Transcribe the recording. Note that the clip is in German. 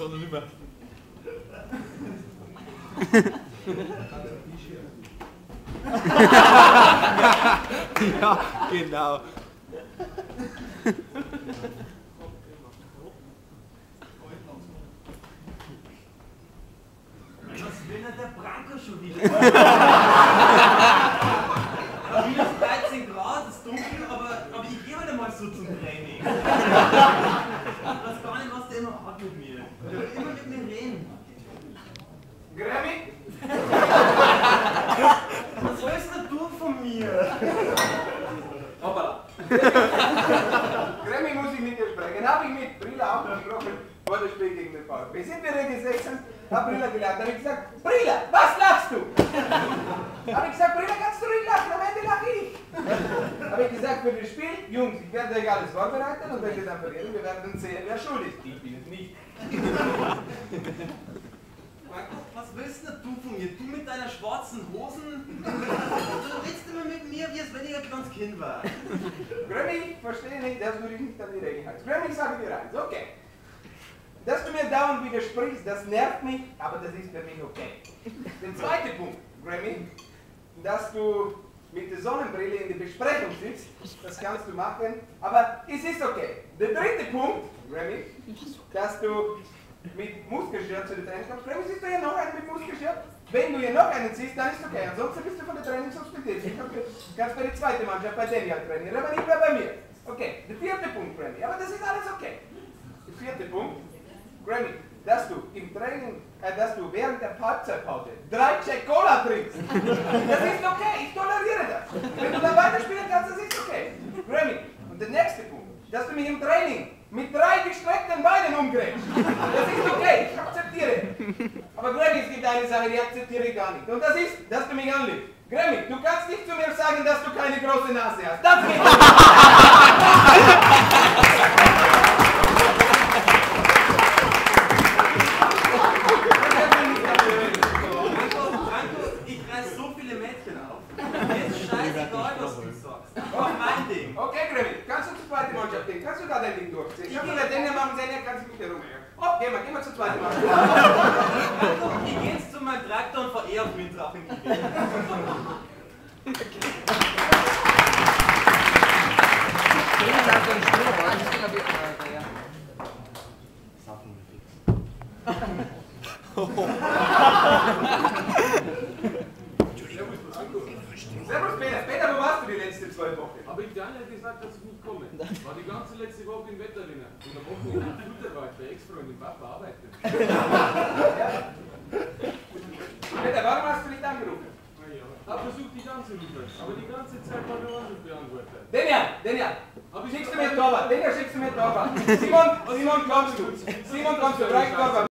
sondern nicht mehr. Ja, genau. Was will denn der Branko schon wieder? Minus 13 Grad, es ist dunkel, aber ich gehe halt einmal so zum Training. Ich weiß gar nicht, was der immer hat mit mir. Der will immer mit mir reden. Grammy? Was willst denn du von mir? Hoppala. Grammy muss ich mit dir sprechen. Habe ich mit Brilla auch gesprochen vor dem Spiel gegen den VfB. Sind wir hier gesessen, habe Brilla gelacht. Habe ich gesagt, Brilla, was lachst du? Habe ich gesagt, Brilla, kannst du nicht lachen? Am Ende lache ich. Habe ich gesagt, für das Spiel, Jungs, ich werde euch alles vorbereiten und wenn wir dann verlieren, wir werden sehen, wer schuld ist. Ich bin es nicht. Was willst denn du von mir? Du mit deiner schwarzen Hosen? Du redest immer mit mir, wie als wenn ich ein kleines Kind war. Grammy, ich verstehe nicht, das würde ich nicht an die Regeln halten. Grammy, ich sage dir eins, okay. Dass du mir dauernd widersprichst, das nervt mich, aber das ist für mich okay. Der zweite Punkt, Grammy, dass du mit der Sonnenbrille in der Besprechung sitzt, das kannst du machen, aber es ist okay. Der dritte Punkt, Grammy, dass du mit Muskelshirt zu der Training kommst. Grammy, siehst du hier noch einen mit Muskelshirt? Wenn du hier noch einen siehst, dann ist okay. Ansonsten bist du von der Training suspendiert. Du kannst bei der zweiten Mannschaft bei Daniel trainieren, aber nicht mehr bei mir. Okay, der vierte Punkt, Grammy, aber das ist alles okay. Der vierte Punkt, Grammy, dass du im Training, dass du während der Halbzeitpause 3 Jack Cola trinkst. Das ist okay, ich toleriere das. Wenn du dann weiterspielen kannst, das ist okay. Grammy, und der nächste Punkt, dass du mich im Training mit 3 gestreckten Beinen umgrätschst. Das ist okay, ich akzeptiere. Aber Grammy, es gibt eine Sache, die akzeptiere ich gar nicht. Und das ist, dass du mich anlügst. Grammy, du kannst nicht zu mir sagen, dass du keine große Nase hast. Das geht nicht. Okay, Grammy, kannst du zur zweiten Mannschaft gehen? Kannst du da dein Ding durchziehen? Ich habe mir den machen, den kannst du mit dir rumhängen. Oh, geh mal zur zweiten Mannschaft. Ich gehe jetzt zu meinem Traktor und fahre eher auf Windtraf in die Gegend. Servus Peter. Peter, wo warst du die letzten 2 Wochen? Habe ich Daniel gesagt, dass ich nicht komme? War die ganze letzte Woche im Wetterinner. Und am Wochenende in Futterwald bei Ex-Freundin Papa arbeitet. Peter, warum hast du nicht angerufen? Hab versucht dich anzurufen, aber die ganze Zeit war nur Anrufbeantworter. Daniel, schickst du mir Torwart? Daniel, schickst du mir Torwart? Simon, kommst du? Simon, kommst du? 3 Torwart.